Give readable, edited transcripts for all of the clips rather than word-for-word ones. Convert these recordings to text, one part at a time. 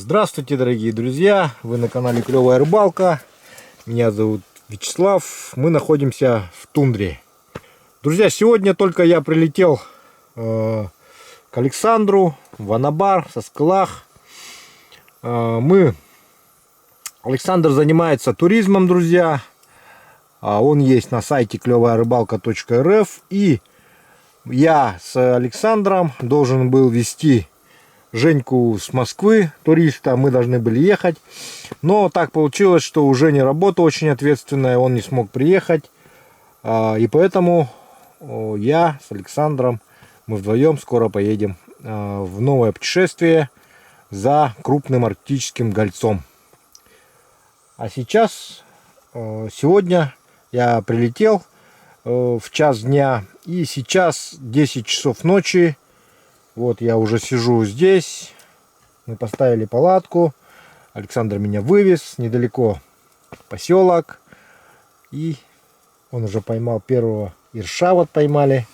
Здравствуйте, дорогие друзья! Вы на канале Клевая Рыбалка. Меня зовут Вячеслав. Мы находимся в тундре. Друзья, сегодня только я прилетел к Александру в Анабар, со Скалах. Александр занимается туризмом, друзья. Он есть на сайте клеваярыбалка.рф. И я с Александром должен был вести Женьку с Москвы, туриста. Мы должны были ехать. Но так получилось, что у Жени работа очень ответственная. Он не смог приехать. И поэтому я с Александром, мы вдвоем скоро поедем в новое путешествие за крупным арктическим гольцом. А сейчас, сегодня я прилетел в час дня. И сейчас 10 часов ночи. Вот я уже сижу здесь. Мы поставили палатку. Александр меня вывез. Недалеко поселок. И он уже поймал первого ерша. Вот поймали.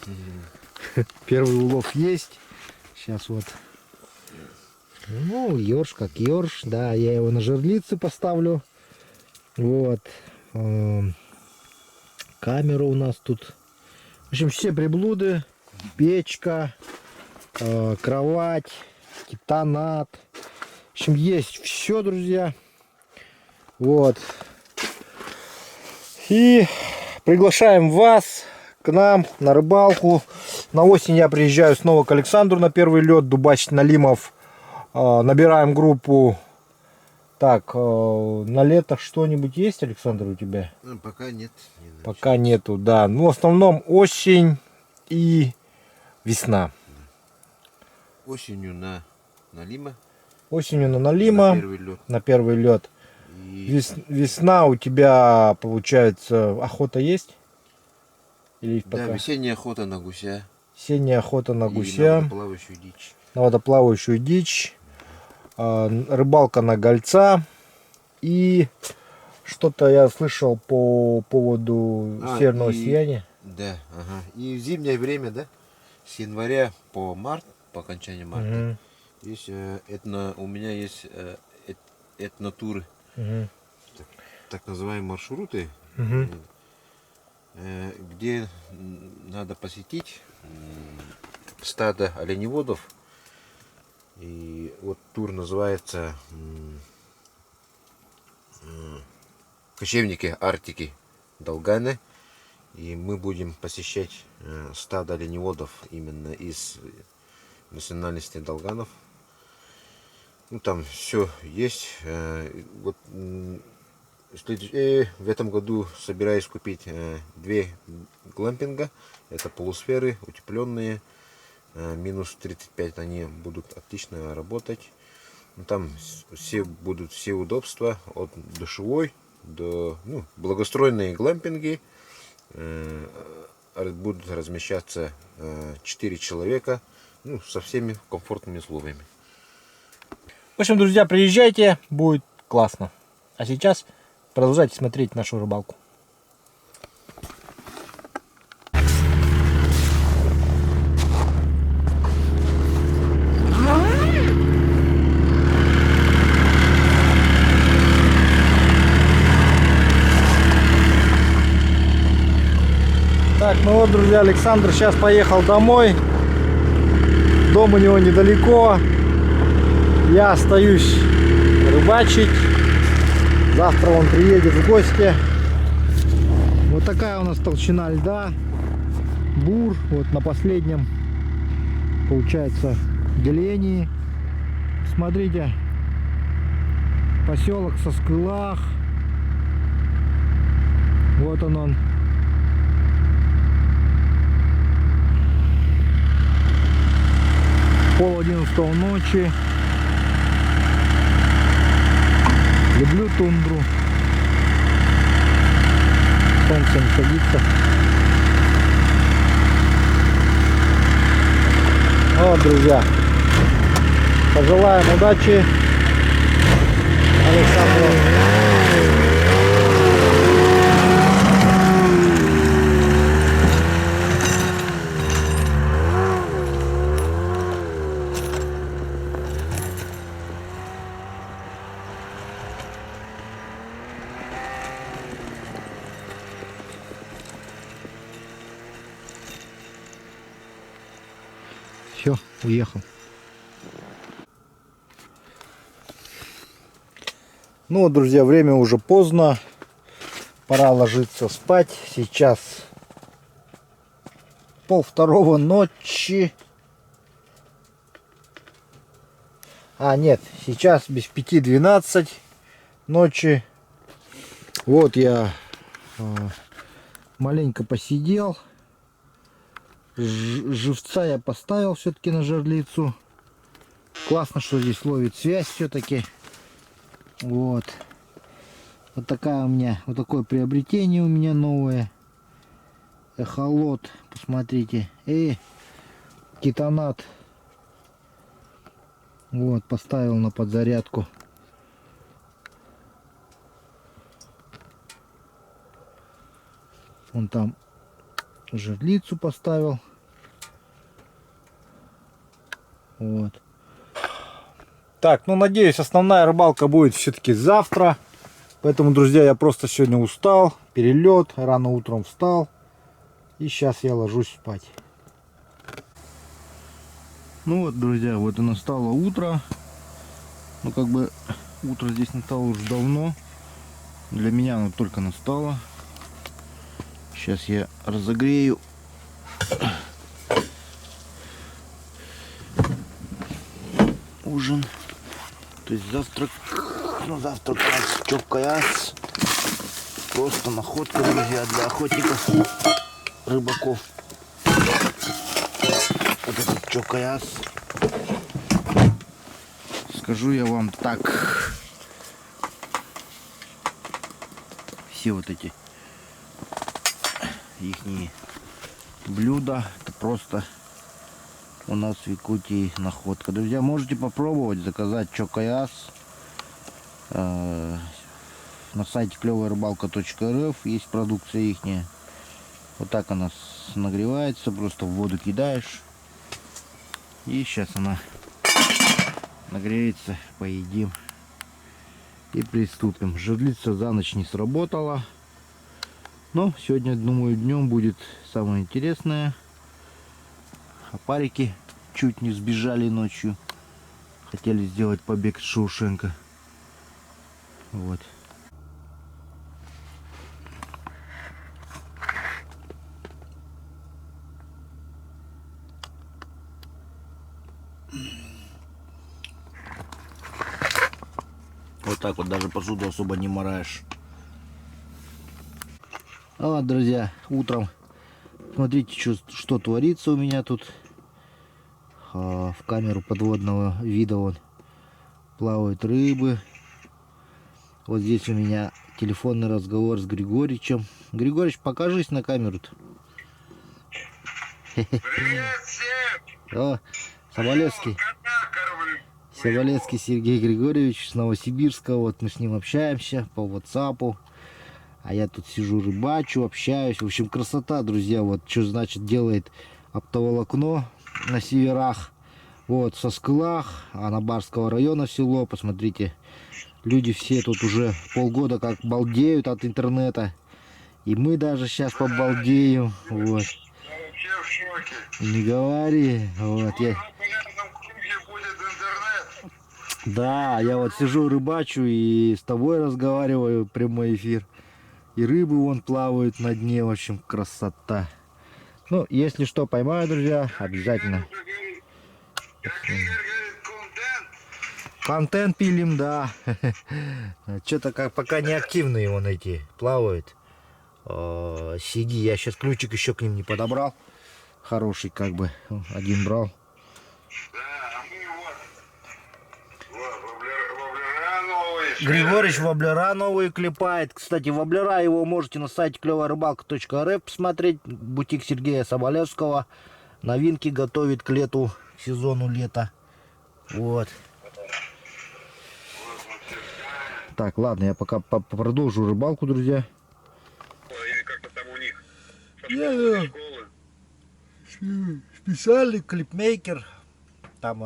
Первый улов есть. Сейчас вот. Ну, ерш как ерш. Да, я его на жерлицы поставлю. Вот. Камера у нас тут. В общем, все приблуды. Печка. Кровать, кетонат. В общем, есть все, друзья. Вот. И приглашаем вас к нам на рыбалку. На осень я приезжаю снова к Александру на первый лед. Дубачить Налимов. Набираем группу. Так, на лето что-нибудь есть, Александр, у тебя? Пока нет. Пока нету, да. Ну, в основном осень и весна. Осенью на Налима. Осенью на Налима. На первый лед. И... Весна у тебя, получается, охота есть? Или пока? Да, весенняя охота на гуся. Весенняя охота на гуся. На водоплавающую дичь. На водоплавающую дичь. Рыбалка на гольца. И что-то я слышал по поводу северного сияния. Да, ага. И в зимнее время, да? С января по март. По окончании марта. Есть у меня есть этнотуры, так называемые маршруты, где надо посетить стадо оленеводов. И вот тур называется «Кочевники Арктики Долганы». И мы будем посещать стадо оленеводов именно из национальности долганов. Ну, там все есть. Вот в этом году собираюсь купить 2 глампинга. Это полусферы, утепленные. Минус 35 они будут отлично работать. Там будут все удобства от душевой до благоустроенные глампинги. Будут размещаться 4 человека. Со всеми комфортными условиями. В общем, друзья, приезжайте, будет классно. А сейчас продолжайте смотреть нашу рыбалку. Так, ну вот, друзья, Александр сейчас поехал домой. Дом у него недалеко. Я остаюсь рыбачить. Завтра он приедет в гости. Вот такая у нас толщина льда. Бур. Вот на последнем, получается, делении. Смотрите. Поселок со Скалах. Вот он. 10:30 ночи. Люблю тундру. Солнце не садится. Вот, друзья. Пожелаем удачи Александру. Все, уехал. Ну вот, друзья, время уже поздно. Пора ложиться спать. Сейчас 1:30 ночи. А, нет, сейчас без 5:12 ночи. Вот я маленько посидел. Живца я поставил все-таки на жерлицу. Классно, что здесь ловит связь все-таки. Вот. Вот такая у меня, вот такое приобретение у меня новое. Эхолот, посмотрите. И кетонат. Вот, поставил на подзарядку. Он там жерлицу поставил. Вот. Так, ну надеюсь, основная рыбалка будет все-таки завтра. Поэтому, друзья, я просто сегодня устал. Перелет, рано утром встал. И сейчас я ложусь спать. Ну вот, друзья, вот и настало утро. Ну, как бы, утро здесь настало уже давно. Для меня оно только настало. Сейчас я разогрею. Ужин. То есть завтрак. Ну, завтрак у нас чоп-каяс. Просто находка, друзья, для охотников, рыбаков. Вот этот чоп-каяс. Скажу я вам так. Все вот эти ихние блюда, это просто у нас в Якутии находка. Друзья, можете попробовать заказать чоп-каяс на сайте клёвая-рыбалка.рф. Есть продукция ихняя. Вот так она нагревается, просто в воду кидаешь, и сейчас она нагреется, поедим и приступим. Жерлица за ночь не сработала, но сегодня, думаю, днем будет самое интересное. Опарики чуть не сбежали ночью, хотели сделать побег с Шоушенка. Вот. Вот так вот, даже посуду особо не мораешь. Вот, друзья, утром смотрите, что творится у меня тут. В камеру подводного вида вон плавают рыбы. Вот здесь у меня телефонный разговор с Григоричем. Григорич, покажись на камеру-то. Привет всем! О, Соболевский. Соболевский Сергей Григорьевич с Новосибирска. Вот мы с ним общаемся по WhatsApp. А я тут сижу, рыбачу, общаюсь. В общем, красота, друзья. Вот что значит делает оптоволокно на северах. Вот, со скалах Анабарского района село. Посмотрите, люди все тут уже полгода как балдеют от интернета. И мы даже сейчас побалдеем. Вот. Я вообще в шоке. Не говори. Вот, я... В полярном круге будет интернет. Да, я вот сижу, рыбачу и с тобой разговариваю, прямой эфир. И рыбы вон плавают на дне, в общем, красота. Ну, если что поймаю, друзья, обязательно. Как Игорь говорит, контент. Контент пилим, да. Что-то как пока не активные вон эти плавают. Сиги, я сейчас ключик еще к ним не подобрал. Хороший как бы, один брал. Да, а мы вот воблера новые. Григорич воблера новые клепает. Кстати, воблера его можете на сайте клёвая-рыбалка.рф посмотреть. Бутик Сергея Соболевского. Новинки готовит к лету, к сезону лета. Вот. Так, ладно, я пока продолжу рыбалку, друзья. Или как-то там у них. Школы. Специальный клипмейкер. Там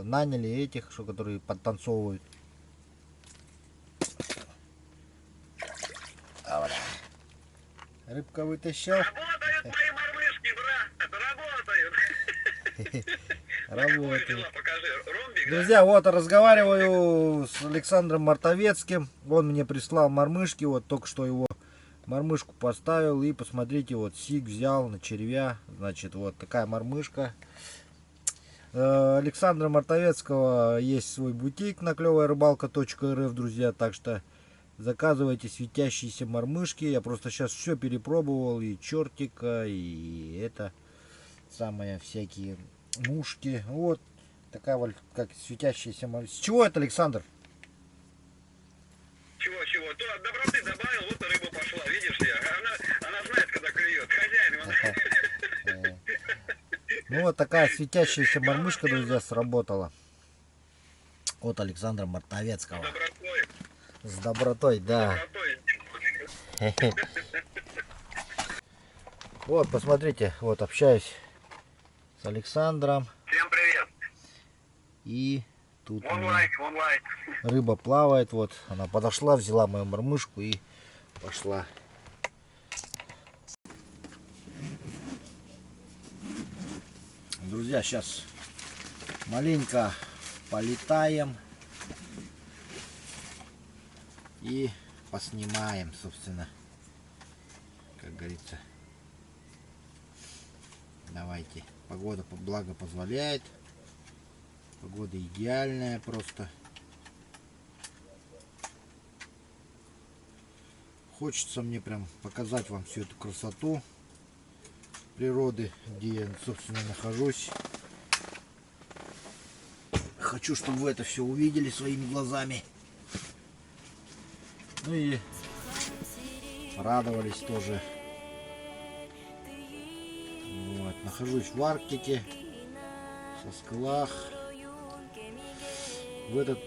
наняли этих, что которые подтанцовывают. Рыбка вытащил. Работают мои мормышки, брат, работают. Работает. Покажи. Ромбик, да? Друзья, вот разговариваю с Александром Мартовецким. Он мне прислал мормышки. Вот только что его мормышку поставил. И посмотрите, вот сиг взял на червя. Значит, вот такая мормышка. Александра Мартовецкого есть свой бутик на клевая-рыбалка.рф, друзья. Так что заказывайте светящиеся мормышки. Я просто сейчас все перепробовал. И чертика, и это самое, всякие мушки. Вот такая вот, как светящаяся мормышка. С чего это, Александр? Чего? То от доброты добавил, вот и рыба пошла. Видишь ли? Она знает, когда клюет. Хозяин. Ну вот такая светящаяся мормышка, друзья, сработала. От Александра Мартовецкого. Добротой. С добротой, да. Добротой. Вот, посмотрите, вот общаюсь с Александром. Всем привет. И тут у One меня like, one like. рыба плавает. Вот она подошла, взяла мою мормышку и пошла. Друзья, сейчас маленько полетаем и поснимаем, собственно, как говорится. Давайте. Погода, благо, позволяет. Погода идеальная просто. Хочется мне прям показать вам всю эту красоту природы, где я, собственно, нахожусь. Хочу, чтобы вы это все увидели своими глазами. Ну и радовались тоже. Вот. Нахожусь в Арктике, в Соскалах.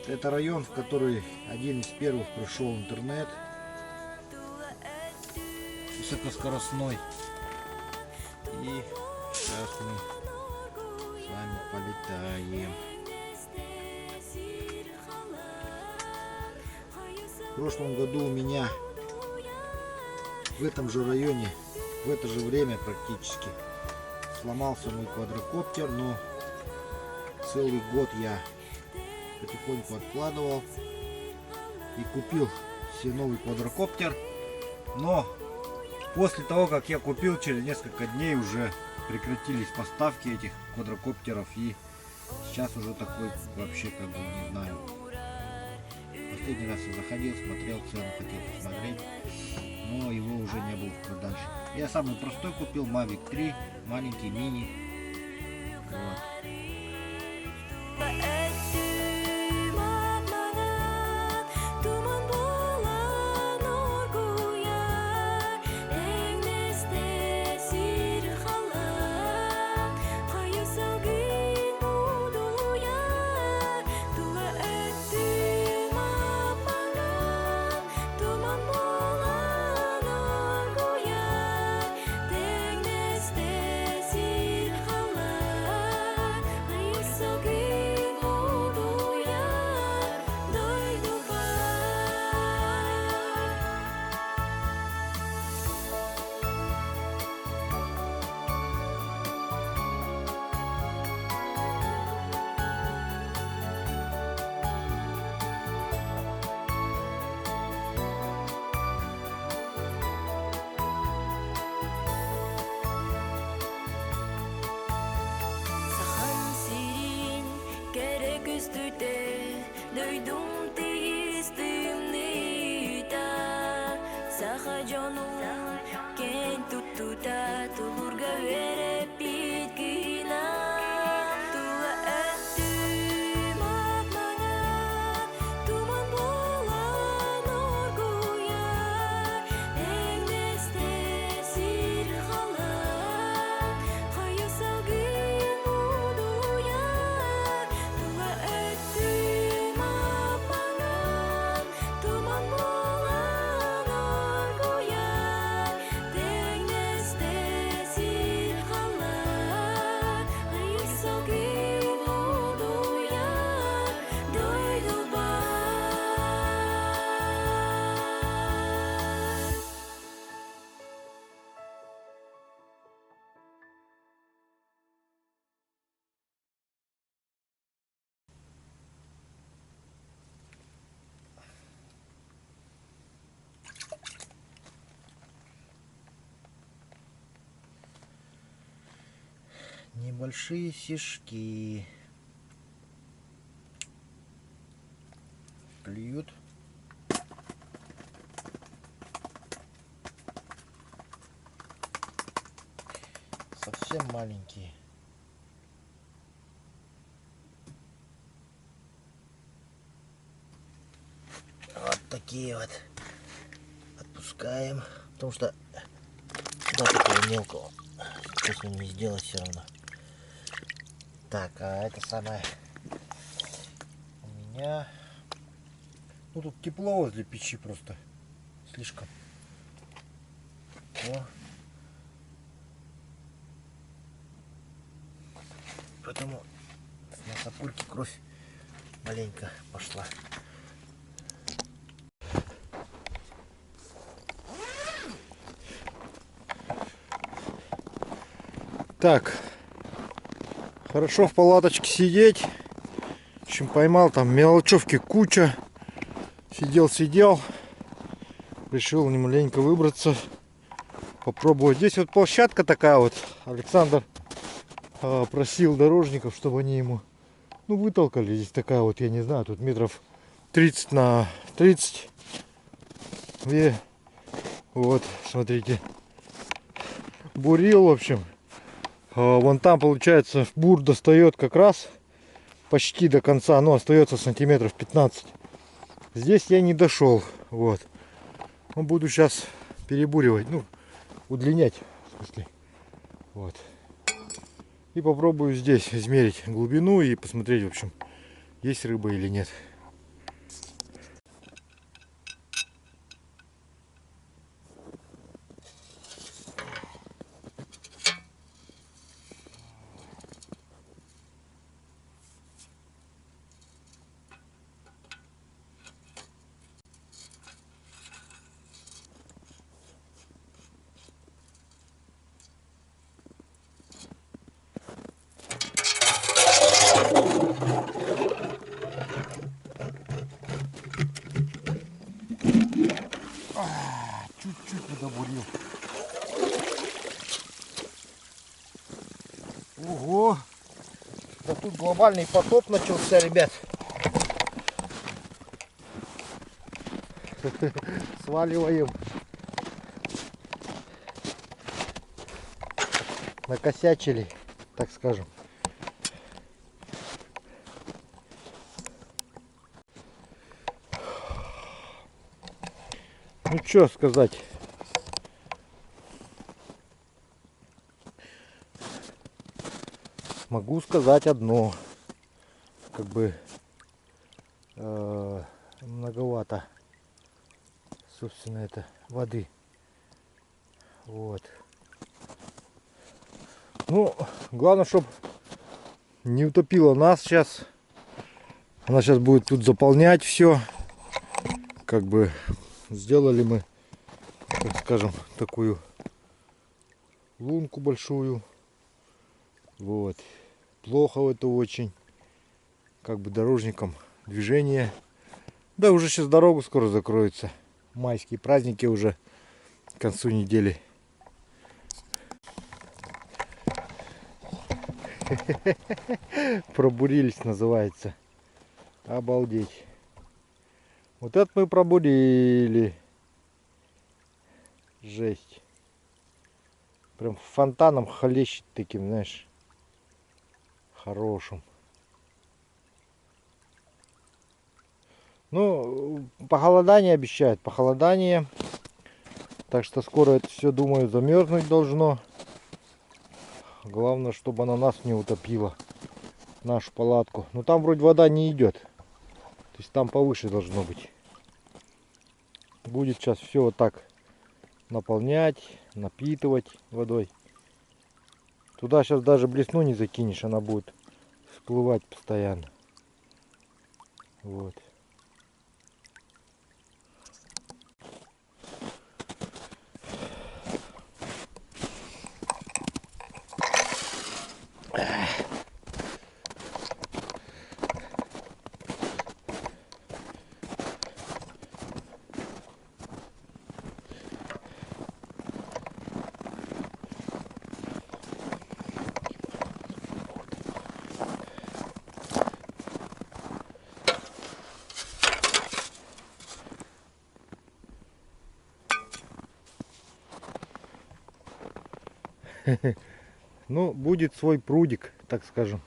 Это район, в который один из первых пришел интернет. Высокоскоростной. И сейчас мы с вами полетаем. В прошлом году у меня в этом же районе, в это же время практически, сломался мой квадрокоптер, но целый год я потихоньку откладывал и купил себе новый квадрокоптер. Но после того, как я купил, через несколько дней уже прекратились поставки этих квадрокоптеров, и сейчас уже такой вообще, как бы, не знаю. Последний раз я заходил, смотрел цену, хотел посмотреть, но его уже не было в продаже. Я самый простой купил, Mavic 3, маленький мини. Вот. Небольшие сишки. Клюют. Совсем маленькие. Вот такие вот. Отпускаем. Потому что да, такого мелкого. Что с ним не сделать все равно. Так, а это самое у меня. Ну тут тепло возле печи просто. Слишком. О. Поэтому на сапульке кровь маленько пошла. Так, хорошо в палаточке сидеть. В общем, поймал там мелочевки куча. Сидел. Решил немаленько выбраться. Попробовать. Здесь вот площадка такая вот. Александр просил дорожников, чтобы они ему вытолкали. Здесь такая вот, я не знаю, тут метров 30 на 30. И вот, смотрите. Бурил, в общем. Вон там, получается, бур достает как раз почти до конца. Но остается сантиметров 15. Здесь я не дошел. Вот. Буду сейчас перебуривать. Удлинять. В смысле. Вот. И попробую здесь измерить глубину и посмотреть, в общем, есть рыба или нет. Чуть-чуть подобурил. Ого! Да тут глобальный потоп начался, ребят. Сваливаем. Накосячили, так скажем. Ну что сказать. Могу сказать одно. Как бы многовато, собственно, это воды. Вот. Ну, главное, чтобы не утопила нас сейчас. Она сейчас будет тут заполнять все. Как бы сделали мы, так скажем, такую лунку большую. Вот. Плохо это очень. Как бы дорожникам движение. Да, уже сейчас дорогу скоро закроется. Майские праздники уже к концу недели. Пробурились, называется. Обалдеть. Вот это мы пробурили. Жесть. Прям фонтаном хлещет таким, знаешь, хорошим. Ну, похолодание обещают, похолодание. Так что скоро это все, думаю, замерзнуть должно. Главное, чтобы она нас не утопила, нашу палатку. Но там вроде вода не идет. То есть там повыше должно быть. Будет сейчас все вот так наполнять, напитывать водой. Туда сейчас даже блесну не закинешь, она будет всплывать постоянно. Вот. Ну, будет свой прудик, так скажем.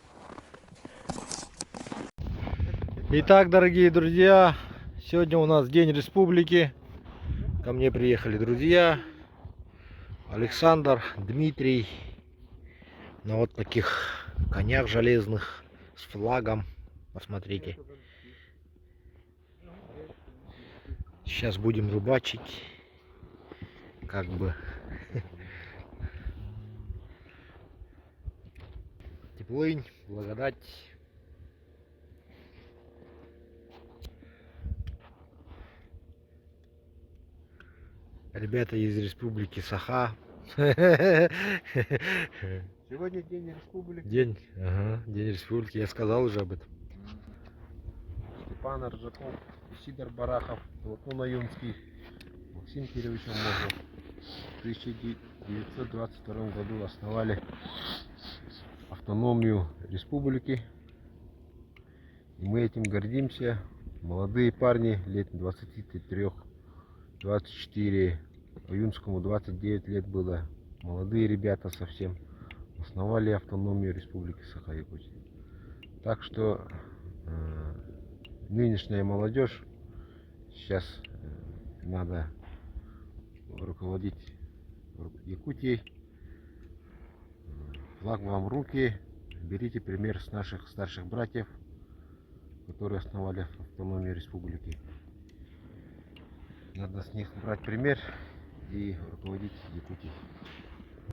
Итак, дорогие друзья, сегодня у нас День Республики. Ко мне приехали друзья. Александр, Дмитрий. На вот таких конях железных с флагом. Посмотрите. Сейчас будем рыбачить. Как бы. Теплынь, благодать. Ребята из республики Саха. Сегодня День Республики. День республики. Я сказал уже об этом. Степан Аржаков, Сидор Барахов, Платон Аюнский, Максим Кирович Амозов. В 1922 году основали автономию республики. И мы этим гордимся. Молодые парни лет 23-24, Аюнскому 29 лет было. Молодые ребята совсем основали автономию республики Саха-Якутия. Так что нынешняя молодежь сейчас надо руководить Якутией. Флаг вам в руки. Берите пример с наших старших братьев, которые основали автономию республики. Надо с них брать пример и руководить Якутией.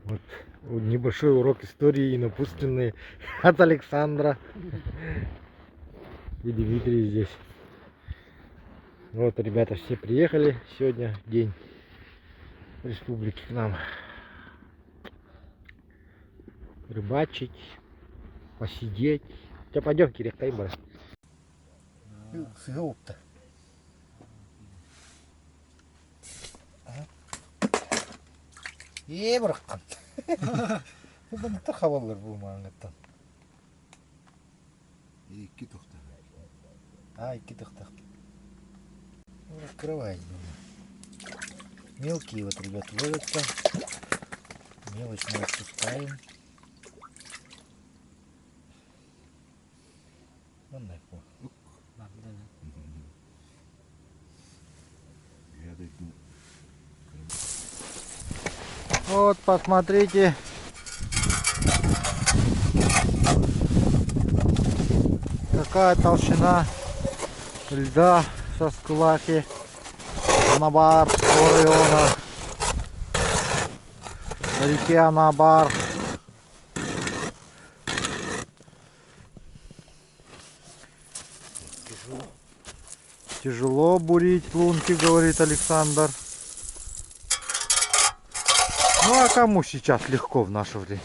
Вот небольшой урок истории напутственный от Александра. И Дмитрий здесь. Вот ребята все приехали сегодня, день республики, к нам рыбачить, посидеть. Тебя пойдем, Кирилл, кайбар. Ебрахтан. Bunu da havalar bu mangatta. И китухта. А, китых-то. Раскрывай. Мелкие вот, ребят, ловятся. Мелочь мы отпускаем. Вон нахуй. Вот, посмотрите. Какая толщина льда со скулахи. Анабар, района. На реке Анабар. Тяжело бурить лунки, говорит Александр. Ну а кому сейчас легко в наше время?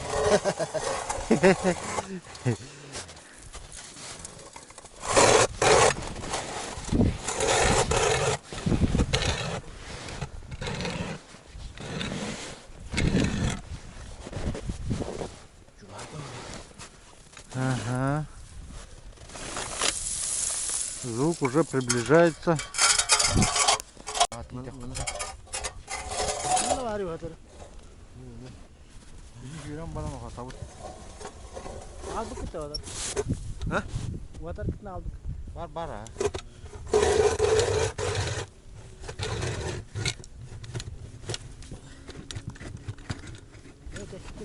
Ага. Звук уже приближается. Aldık mı tavada? Ha? Vatar kitne aldık? Var ha. Evet, eski.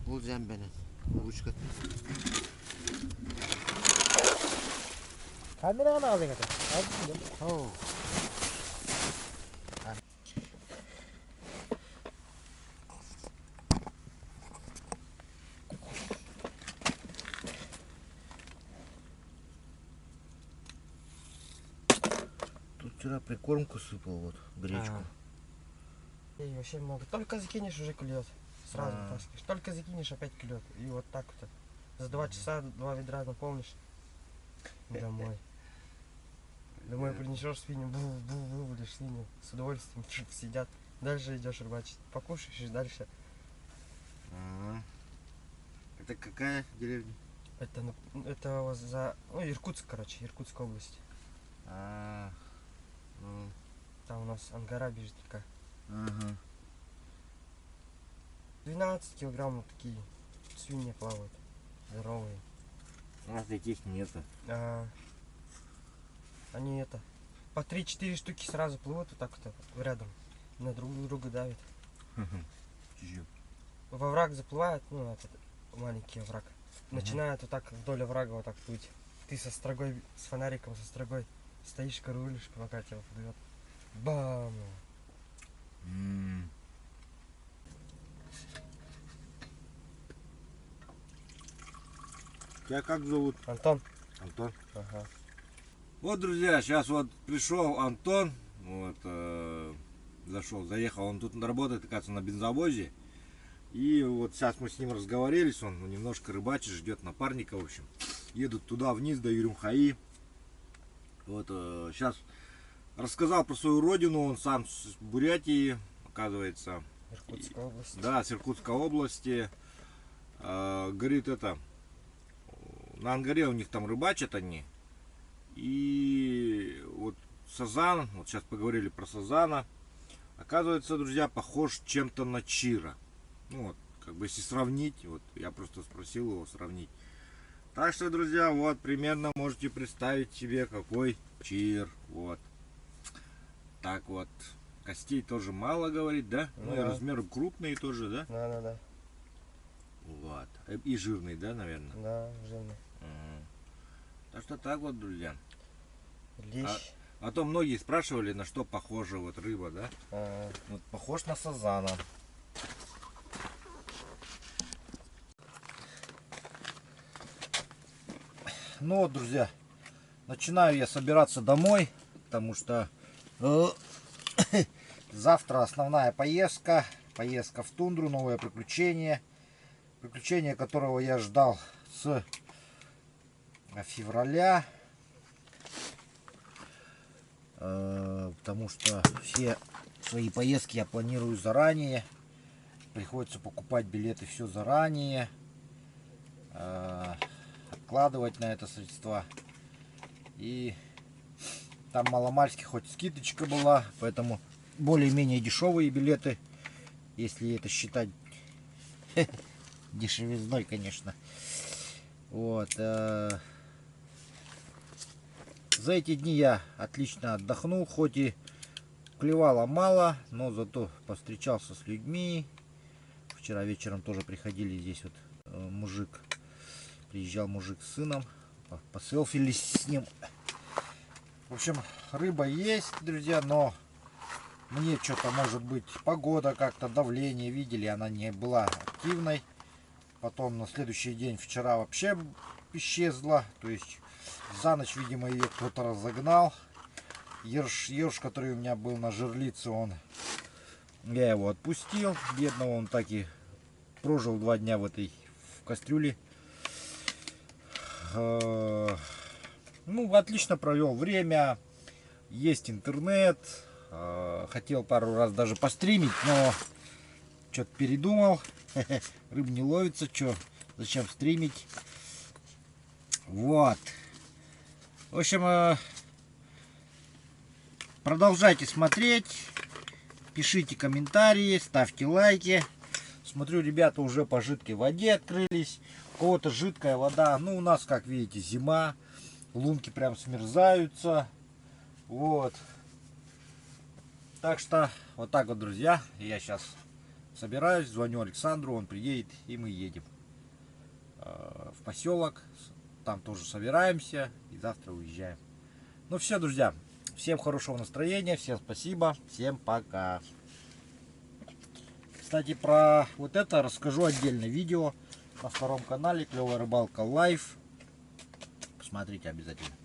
Ол жәмбені. Ұшқы. Kameraya ne aldın ata? Aldın mı? Тут вчера прикормку сыпал, вот, гречку. И вообще много. Только закинешь, уже клюет. Сразу вытаскиваешь. Только закинешь, опять клюет. И вот так вот. За 2 часа 2 ведра наполнишь. Домой. Домой принесешь свинью, вывалишь свинью. С удовольствием сидят. Дальше идешь рыбачить. Покушаешь и дальше. Это какая деревня? Это вот за... Ну, Иркутск, короче, Иркутская область. Ну, Там у нас ангара бежит такая. Ага. 12 килограммов такие свиньи плавают. Здоровые. У нас таких нету. Они это по 3-4 штуки сразу плывут вот так вот рядом. На друг друга давят. Во враг заплывает, ну этот маленький овраг. Начинает вот так вдоль оврага вот так плыть. Ты со строгой, с фонариком, со строгой стоишь, караулишь, пока тебя плывет. Бам! Тебя как зовут? Антон. Антон. Ага. Вот, друзья, сейчас вот пришел Антон, вот, заехал, он тут работает, оказывается, на бензовозе. И вот сейчас мы с ним разговорились, он немножко рыбачит, ждет напарника, в общем. Едут туда вниз, до Юрюмхаи. Вот, сейчас рассказал про свою родину, он сам с Бурятии, оказывается. Иркутская область. Да, с Иркутской области. Говорит, на Ангаре у них там рыбачат они. И вот сазан, вот сейчас поговорили про сазана. Оказывается, друзья, похож чем-то на чира. Ну вот, как бы если сравнить, вот я просто спросил его сравнить. Так что, друзья, вот примерно можете представить себе, какой чир. Вот. Так вот. Костей тоже мало, говорит, да? Ну и Да. размеры крупные тоже, да? Да. Вот. И жирный, да, наверное? Да, жирный. Так что так вот, друзья. Лещ. А то многие спрашивали, на что похожа вот рыба, да? Вот похож на сазана. Ну вот, друзья, начинаю я собираться домой, потому что завтра основная поездка. Поездка в тундру, новое приключение. Приключение, которого я ждал с февраля. Потому что все свои поездки я планирую заранее. Приходится покупать билеты все заранее. Откладывать на это средства. И там маломальски хоть скидочка была, поэтому более-менее дешевые билеты, если это считать дешевизной, конечно. Вот. За эти дни я отлично отдохнул, хоть и клевало мало, но зато повстречался с людьми. Вчера вечером тоже приходили здесь вот мужик. Приезжал мужик с сыном, поселфились с ним. В общем, рыба есть, друзья, но мне что-то, может быть, погода как-то, давление, видели, она не была активной. Потом на следующий день, вчера вообще исчезла, то есть за ночь, видимо, ее кто-то разогнал. Ерш, который у меня был на жерлице, я его отпустил, бедного, он так и прожил 2 дня в кастрюле. Ну, отлично провел время, есть интернет, хотел пару раз даже постримить, но что-то передумал, рыб не ловится, зачем стримить, вот, в общем, продолжайте смотреть, пишите комментарии, ставьте лайки. Смотрю, ребята уже по жидкой воде открылись. У кого-то жидкая вода. Ну, у нас, как видите, зима. Лунки прям смерзаются. Вот. Так что, вот так вот, друзья. Я сейчас собираюсь, звоню Александру, он приедет, и мы едем в поселок. Там тоже собираемся, и завтра уезжаем. Ну, все, друзья. Всем хорошего настроения, всем спасибо, всем пока. Кстати, про вот это расскажу отдельно видео на втором канале Клевая рыбалка лайв. Посмотрите обязательно.